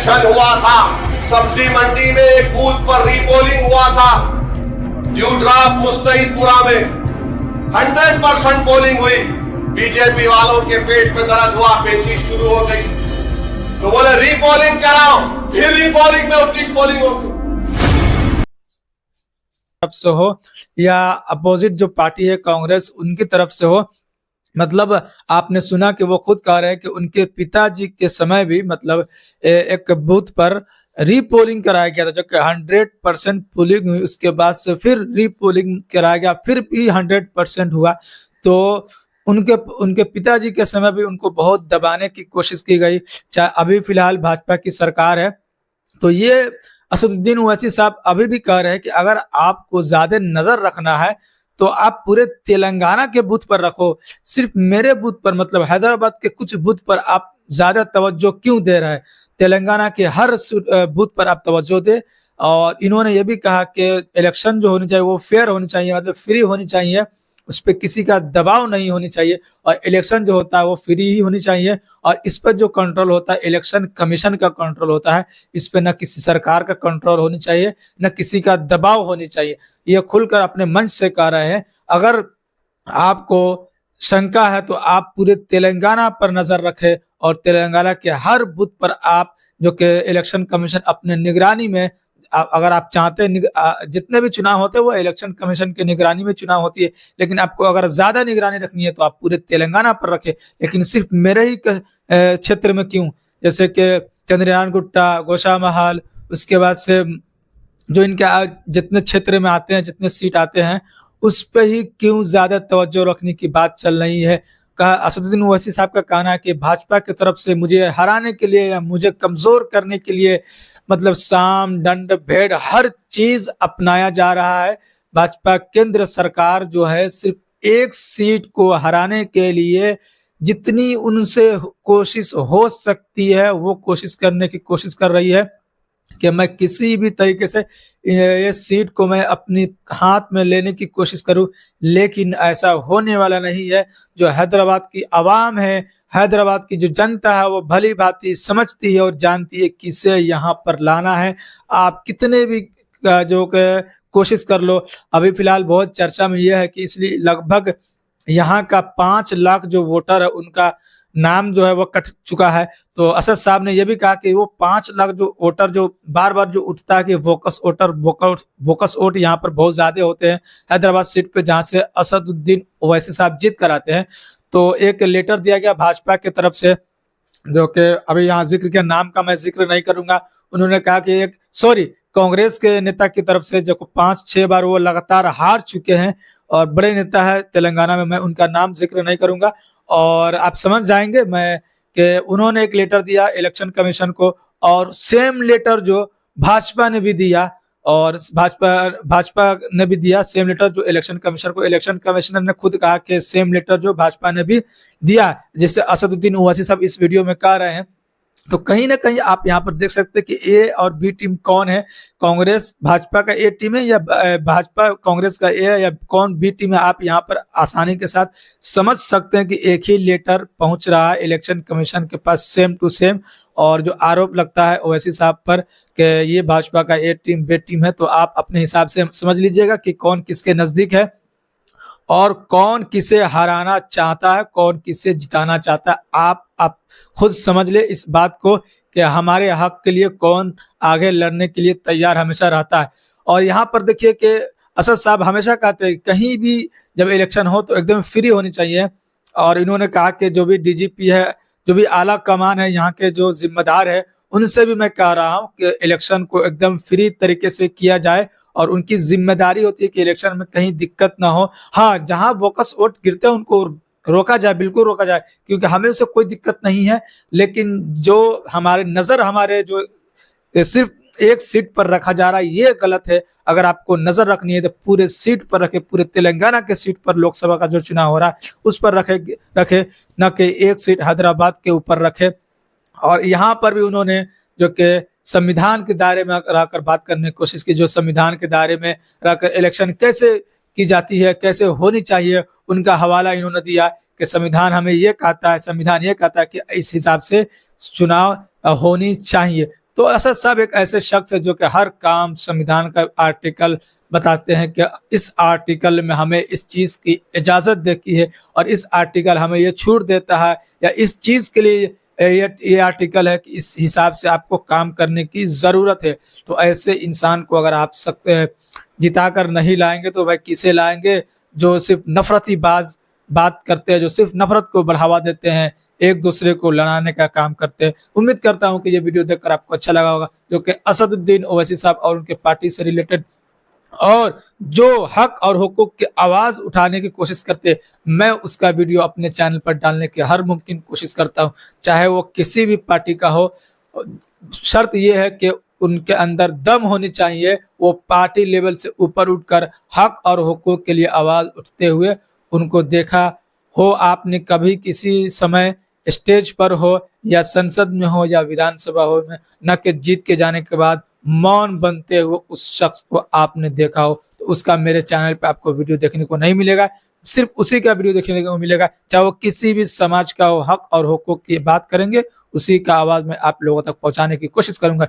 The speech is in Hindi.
इलेक्शन हुआ था, सब्जी मंडी में एक बूथ पर रीपोलिंग हुआ था, ड्यूड्राप मुस्तईदपुरा में 100% पोलिंग हुई। बीजेपी वालों के पेट में दर्द हुआ, पेचिश शुरू हो गई, तो बोले रीपोलिंग कराओ, फिर रीपोलिंग में 29 पोलिंग होगी। तरफ से हो या अपोजिट जो पार्टी है कांग्रेस उनकी तरफ से हो, मतलब आपने सुना कि वो खुद कह रहे हैं कि उनके पिताजी के समय भी मतलब एक बूथ पर रीपोलिंग कराया गया था, जो कि 100% पोलिंग हुई। उसके बाद से फिर रीपोलिंग कराया गया, फिर भी 100% हुआ। तो उनके पिताजी के समय भी उनको बहुत दबाने की कोशिश की गई। चाहे अभी फिलहाल भाजपा की सरकार है, तो ये असदुद्दीन ओवैसी साहब अभी भी कह रहे हैं कि अगर आपको ज्यादा नजर रखना है तो आप पूरे तेलंगाना के बूथ पर रखो, सिर्फ मेरे बूथ पर मतलब हैदराबाद के कुछ बूथ पर आप ज्यादा तवज्जो क्यों दे रहे हैं? तेलंगाना के हर बूथ पर आप तवज्जो दे। और इन्होंने ये भी कहा कि इलेक्शन जो होनी चाहिए वो फेयर होनी चाहिए, मतलब फ्री होनी चाहिए, उस पर किसी का दबाव नहीं होनी चाहिए, और इलेक्शन जो होता है वो फ्री ही होनी चाहिए। और इस पर जो कंट्रोल होता है इलेक्शन कमीशन का कंट्रोल होता है, इस पर न किसी सरकार का कंट्रोल होनी चाहिए, न किसी का दबाव होनी चाहिए। ये खुलकर अपने मंच से कह रहे हैं। अगर आपको शंका है तो आप पूरे तेलंगाना पर नजर रखें, और तेलंगाना के हर बूथ पर आप जो कि इलेक्शन कमीशन अपने निगरानी में, अगर आप चाहते हैं जितने भी चुनाव होते हैं वो इलेक्शन कमीशन की निगरानी में चुनाव होती है, लेकिन आपको अगर ज्यादा निगरानी रखनी है तो आप पूरे तेलंगाना पर रखें, लेकिन सिर्फ मेरे ही क्षेत्र में क्यों? जैसे कि चंद्रयान गुट्टा, गोशामहल, उसके बाद से जो इनके जितने क्षेत्र में आते हैं, जितने सीट आते हैं, उस पर ही क्यों ज्यादा तवज्जो रखने की बात चल रही है। असदुद्दीन ओवैसी साहब का कहना है कि भाजपा की तरफ से मुझे हराने के लिए या मुझे कमजोर करने के लिए मतलब साम दंड भेड़ हर चीज अपनाया जा रहा है। भाजपा केंद्र सरकार जो है सिर्फ एक सीट को हराने के लिए जितनी उनसे कोशिश हो सकती है वो कोशिश करने की कोशिश कर रही है कि मैं किसी भी तरीके से ये सीट को मैं अपनी हाथ में लेने की कोशिश करूं, लेकिन ऐसा होने वाला नहीं है। जो हैदराबाद की आवाम है, हैदराबाद की जो जनता है, वो भली भांति समझती है और जानती है किसे यहाँ पर लाना है। आप कितने भी जो कोशिश कर लो, अभी फिलहाल बहुत चर्चा में यह है कि इसलिए लगभग यहाँ का 5 लाख जो वोटर है उनका नाम जो है वो कट चुका है। तो असद साहब ने यह भी कहा कि वो 5 लाख जो वोटर जो बार बार जो उठता है कि वोकस वोट यहाँ पर बहुत ज्यादा होते हैं हैदराबाद सीट पे, जहाँ से असदुद्दीन ओवैसी साहब जीत कर आते हैं। तो एक लेटर दिया गया भाजपा की तरफ से, जो कि अभी यहाँ जिक्र किया, नाम का मैं जिक्र नहीं करूंगा। उन्होंने कहा कि कांग्रेस के नेता की तरफ से जो 5-6 बार वो लगातार हार चुके हैं और बड़े नेता है तेलंगाना में, मैं उनका नाम जिक्र नहीं करूंगा और आप समझ जाएंगे मैं कि उन्होंने एक लेटर दिया इलेक्शन कमीशन को, और सेम लेटर जो भाजपा ने भी दिया, और भाजपा ने भी दिया सेम लेटर जो इलेक्शन कमीशनर को। इलेक्शन कमिश्नर ने खुद कहा कि सेम लेटर जो भाजपा ने भी दिया, जिससे असदुद्दीन ओवैसी साहब इस वीडियो में कह रहे हैं। तो कहीं ना कहीं आप यहाँ पर देख सकते हैं कि ए और बी टीम कौन है, कांग्रेस भाजपा का ए टीम है या भाजपा कांग्रेस का ए है या कौन बी टीम है। आप यहाँ पर आसानी के साथ समझ सकते हैं कि एक ही लेटर पहुंच रहा है इलेक्शन कमीशन के पास सेम टू सेम, और जो आरोप लगता है ओवैसी साहब पर कि ये भाजपा का ए टीम बी टीम है, तो आप अपने हिसाब से समझ लीजिएगा कि कौन किसके नजदीक है और कौन किसे हराना चाहता है, कौन किसे जिताना चाहता है। आप खुद समझ ले इस बात को कि हमारे हक के लिए कौन आगे लड़ने के लिए तैयार हमेशा रहता है। और यहाँ पर देखिए कि असद साहब हमेशा कहते हैं कहीं भी जब इलेक्शन हो तो एकदम फ्री होनी चाहिए, और इन्होंने कहा कि जो भी डीजीपी है, जो भी आला कमान है, यहाँ के जो जिम्मेदार है, उनसे भी मैं कह रहा हूँ कि इलेक्शन को एकदम फ्री तरीके से किया जाए, और उनकी जिम्मेदारी होती है कि इलेक्शन में कहीं दिक्कत ना हो। हाँ, जहां बोकस वोट गिरते हैं उनको रोका जाए, बिल्कुल रोका जाए, क्योंकि हमें उससे कोई दिक्कत नहीं है। लेकिन जो हमारे जो सिर्फ एक सीट पर रखा जा रहा है ये गलत है। अगर आपको नजर रखनी है तो पूरे सीट पर रखे, पूरे तेलंगाना के सीट पर लोकसभा का जो चुनाव हो रहा है उस पर रखे, न कि एक सीट हैदराबाद के ऊपर रखे। और यहाँ पर भी उन्होंने जो कि संविधान के दायरे में रहकर बात करने की कोशिश की, जो संविधान के दायरे में रहकर इलेक्शन कैसे की जाती है, कैसे होनी चाहिए, उनका हवाला इन्होंने दिया कि संविधान हमें ये कहता है, संविधान ये कहता है कि इस हिसाब से चुनाव होनी चाहिए। तो असद साहब एक ऐसे शख्स है जो कि हर काम संविधान का आर्टिकल बताते हैं कि इस आर्टिकल में हमें इस चीज की इजाजत देती है और इस आर्टिकल हमें ये छूट देता है या इस चीज के लिए ये आर्टिकल है कि इस हिसाब से आपको काम करने की जरूरत है। तो ऐसे इंसान को अगर आप जिताकर नहीं लाएंगे तो वह किसे लाएंगे, जो सिर्फ नफरती बात करते हैं, जो सिर्फ नफरत को बढ़ावा देते हैं, एक दूसरे को लड़ाने का काम करते हैं। उम्मीद करता हूं कि ये वीडियो देखकर आपको अच्छा लगा होगा, जो कि असदुद्दीन ओवैसी साहब और उनके पार्टी से रिलेटेड और जो हक और हुकूक की आवाज उठाने की कोशिश करते हैं, मैं उसका वीडियो अपने चैनल पर डालने की हर मुमकिन कोशिश करता हूं, चाहे वो किसी भी पार्टी का हो। शर्त यह है कि उनके अंदर दम होनी चाहिए, वो पार्टी लेवल से ऊपर उठकर हक और हुकूक के लिए आवाज उठते हुए उनको देखा हो आपने कभी किसी समय, स्टेज पर हो या संसद में हो या विधानसभा हो में, न कि जीत के जाने के बाद मौन बनते हुए उस शख्स को आपने देखा हो, तो उसका मेरे चैनल पे आपको वीडियो देखने को नहीं मिलेगा। सिर्फ उसी का वीडियो देखने को मिलेगा, चाहे वो किसी भी समाज का हो, हक और हुकूक की बात करेंगे, उसी का आवाज में आप लोगों तक पहुंचाने की कोशिश करूंगा।